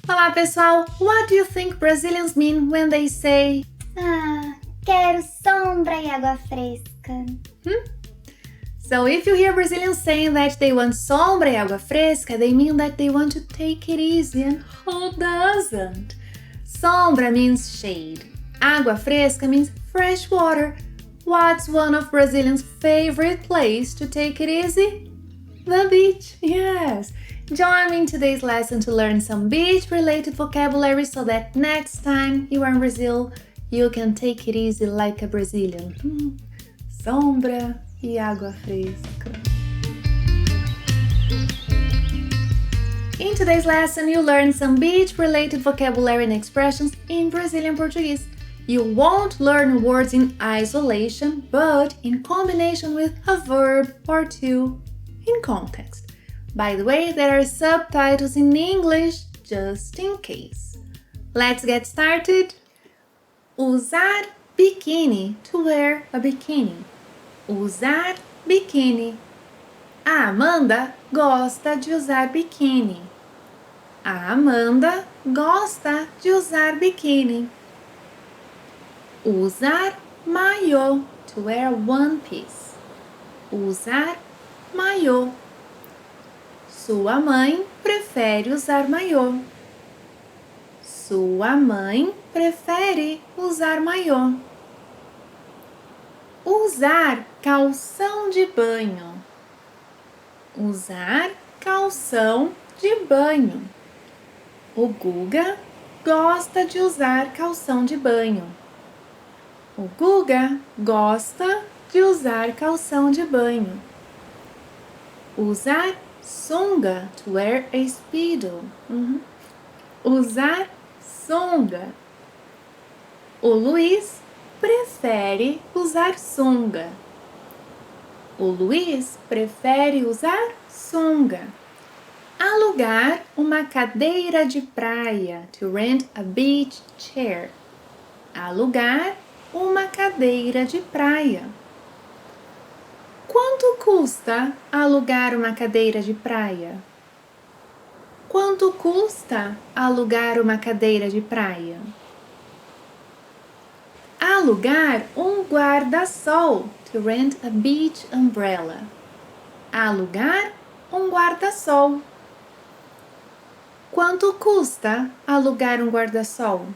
Olá pessoal, what do you think Brazilians mean when they say Quero sombra e água fresca. So if you hear Brazilians saying that they want sombra e água fresca, they mean that they want to take it easy, and who doesn't? Sombra means shade. Água fresca means fresh water. What's one of Brazilians' favorite place to take it easy? The beach, yes. Join me in today's lesson to learn some beach-related vocabulary so that next time you are in Brazil, you can take it easy like a Brazilian. Sombra e água fresca. In today's lesson, you learn some beach-related vocabulary and expressions in Brazilian Portuguese. You won't learn words in isolation, but in combination with a verb or two in context. By the way, there are subtitles in English just in case. Let's get started. Usar biquíni, to wear a bikini. Usar biquíni. A Amanda gosta de usar biquíni. A Amanda gosta de usar biquíni. Usar maiô, to wear one piece. Usar maiô. Sua mãe prefere usar maiô. Sua mãe prefere usar maiô. Usar calção de banho. Usar calção de banho. O Guga gosta de usar calção de banho. O Guga gosta de usar calção de banho. Usar sunga, to wear a speedo. Usar sunga. O Luiz prefere usar sunga. O Luiz prefere usar sunga. Alugar uma cadeira de praia, to rent a beach chair. Alugar uma cadeira de praia. Quanto custa alugar uma cadeira de praia? Quanto custa alugar uma cadeira de praia? Alugar um guarda-sol, to rent a beach umbrella. Alugar um guarda-sol. Quanto custa alugar um guarda-sol?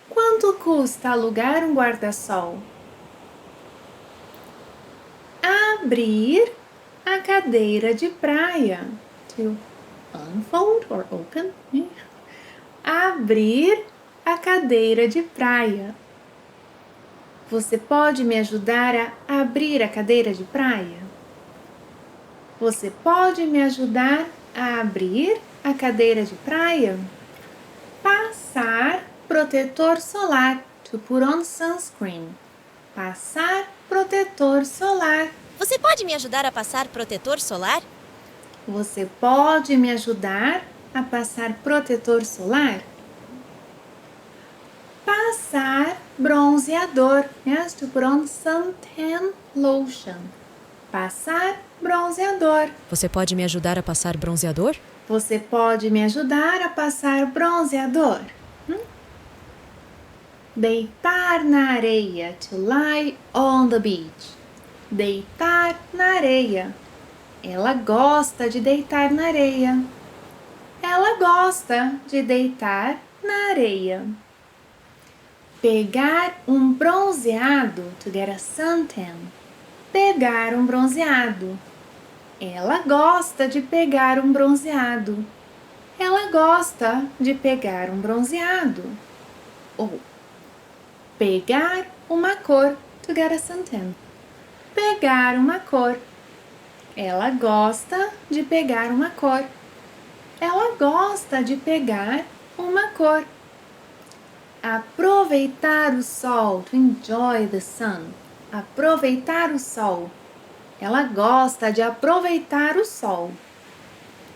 Quanto custa alugar um guarda-sol? Abrir a cadeira de praia. To unfold or open. Abrir a cadeira de praia. Você pode me ajudar a abrir a cadeira de praia? Você pode me ajudar a abrir a cadeira de praia? Passar protetor solar, to put on sunscreen. Passar protetor solar. Você pode me ajudar a passar protetor solar? Você pode me ajudar a passar protetor solar? Passar bronzeador. Yes, to put on suntan lotion. Passar bronzeador. Você pode me ajudar a passar bronzeador? Você pode me ajudar a passar bronzeador? Deitar na areia, to lie on the beach. Deitar na areia. Ela gosta de deitar na areia. Ela gosta de deitar na areia. Pegar um bronzeado, to get a suntan. Pegar um bronzeado. Ela gosta de pegar um bronzeado. Ela gosta de pegar um bronzeado. Ou pegar uma cor, to get a suntan. Pegar uma cor. Ela gosta de pegar uma cor. Ela gosta de pegar uma cor. Aproveitar o sol, to enjoy the sun. Aproveitar o sol. Ela gosta de aproveitar o sol.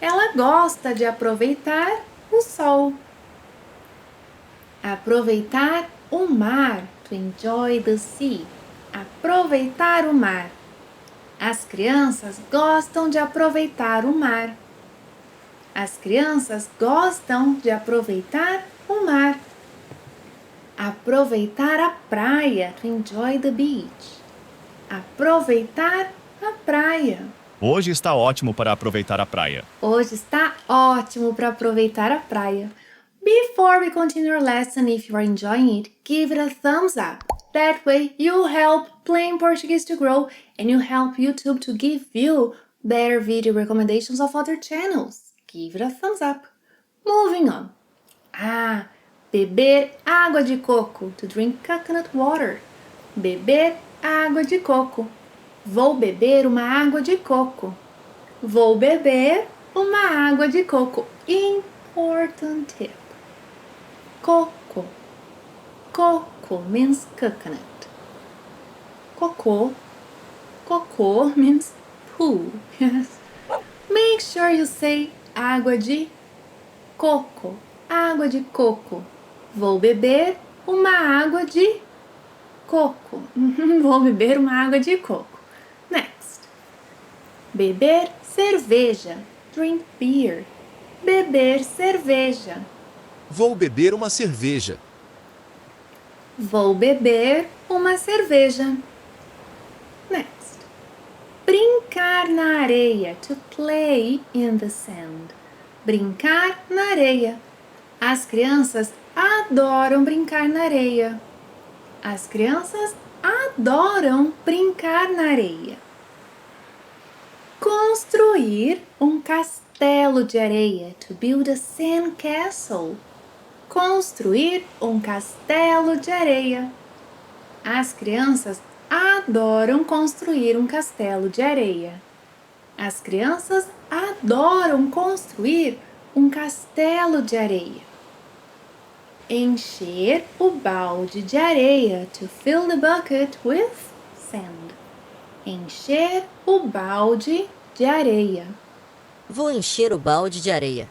Ela gosta de aproveitar o sol. Aproveitar o mar, to enjoy the sea. Aproveitar o mar. As crianças gostam de aproveitar o mar. As crianças gostam de aproveitar o mar. Aproveitar a praia, to enjoy the beach. Aproveitar a praia. Hoje está ótimo para aproveitar a praia. Hoje está ótimo para aproveitar a praia. Before we continue our lesson, if you are enjoying it, give it a thumbs up. That way, you help Playing Portuguese to grow and you help YouTube to give you better video recommendations of other channels. Give it a thumbs up. Moving on. Beber água de coco, to drink coconut water. Beber água de coco. Vou beber uma água de coco. Vou beber uma água de coco. Important tip. Coco. Coco means coconut. Cocô. Cocô means poo. Yes. Make sure you say água de coco. Água de coco. Vou beber uma água de coco. Vou beber uma água de coco. Next. Beber cerveja. Drink beer. Beber cerveja. Vou beber uma cerveja. Vou beber uma cerveja. Next. Brincar na areia. To play in the sand. Brincar na areia. As crianças adoram brincar na areia. As crianças adoram brincar na areia. Construir um castelo de areia. To build a sand castle. Construir um castelo de areia. As crianças adoram construir um castelo de areia. As crianças adoram construir um castelo de areia. Encher o balde de areia. To fill the bucket with sand. Encher o balde de areia. Vou encher o balde de areia.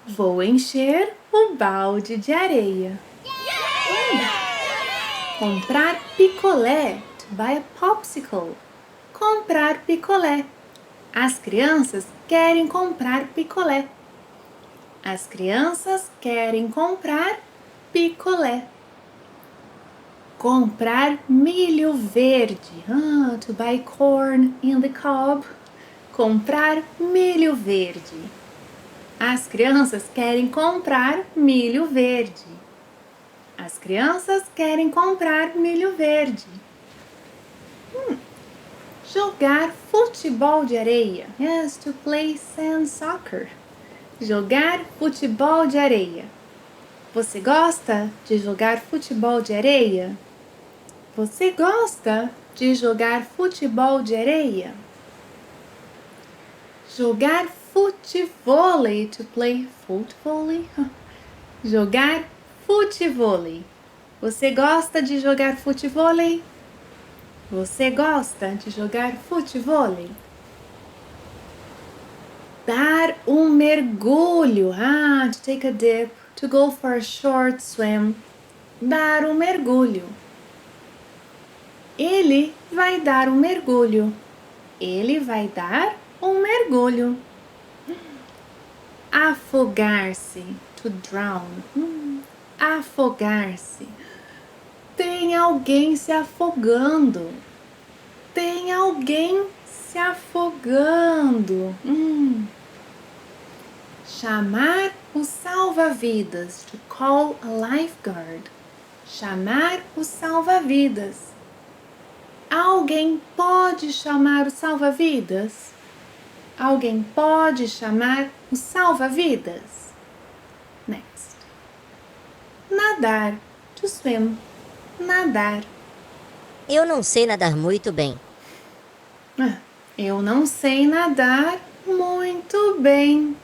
Vou encher o balde de areia. Comprar picolé. To buy a popsicle. Comprar picolé. As crianças querem comprar picolé. As crianças querem comprar picolé. Comprar milho verde. To buy corn in the cob. Comprar milho verde. As crianças querem comprar milho verde. As crianças querem comprar milho verde. Jogar futebol de areia. Yes, to play sand soccer. Jogar futebol de areia. Você gosta de jogar futebol de areia? Você gosta de jogar futebol de areia? Jogar futevôlei. To play futevôlei. Jogar futevôlei. Você gosta de jogar futevôlei? Você gosta de jogar futevôlei? Dar um mergulho. To take a dip. To go for a short swim. Dar um mergulho. Ele vai dar um mergulho. Ele vai dar um mergulho. Afogar-se. To drown. Afogar-se. Tem alguém se afogando. Tem alguém se afogando. Chamar o salva-vidas. To call a lifeguard. Chamar o salva-vidas. Alguém pode chamar o salva-vidas? Alguém pode chamar o salva-vidas? Next. Nadar. To swim. Nadar. Eu não sei nadar muito bem. Eu não sei nadar muito bem.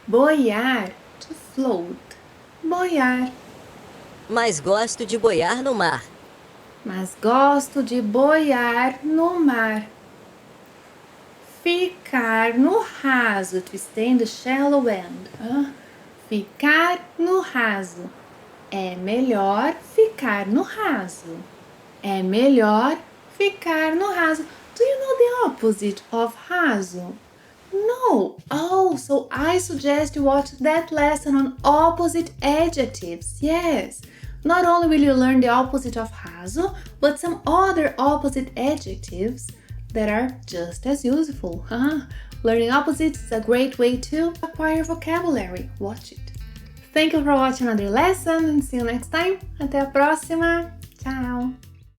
Boiar. To float. Boiar. Mas gosto de boiar no mar. Mas gosto de boiar no mar. Ficar no raso. To stay in the shallow end. Ficar no raso. É melhor ficar no raso. É melhor ficar no raso. Do you know the opposite of raso? No. Oh, so I suggest you watch that lesson on opposite adjectives. Yes. Not only will you learn the opposite of raso, but some other opposite adjectives that are just as useful. Learning opposites is a great way to acquire vocabulary. Watch it. Thank you for watching another lesson and see you next time. Até a próxima. Tchau!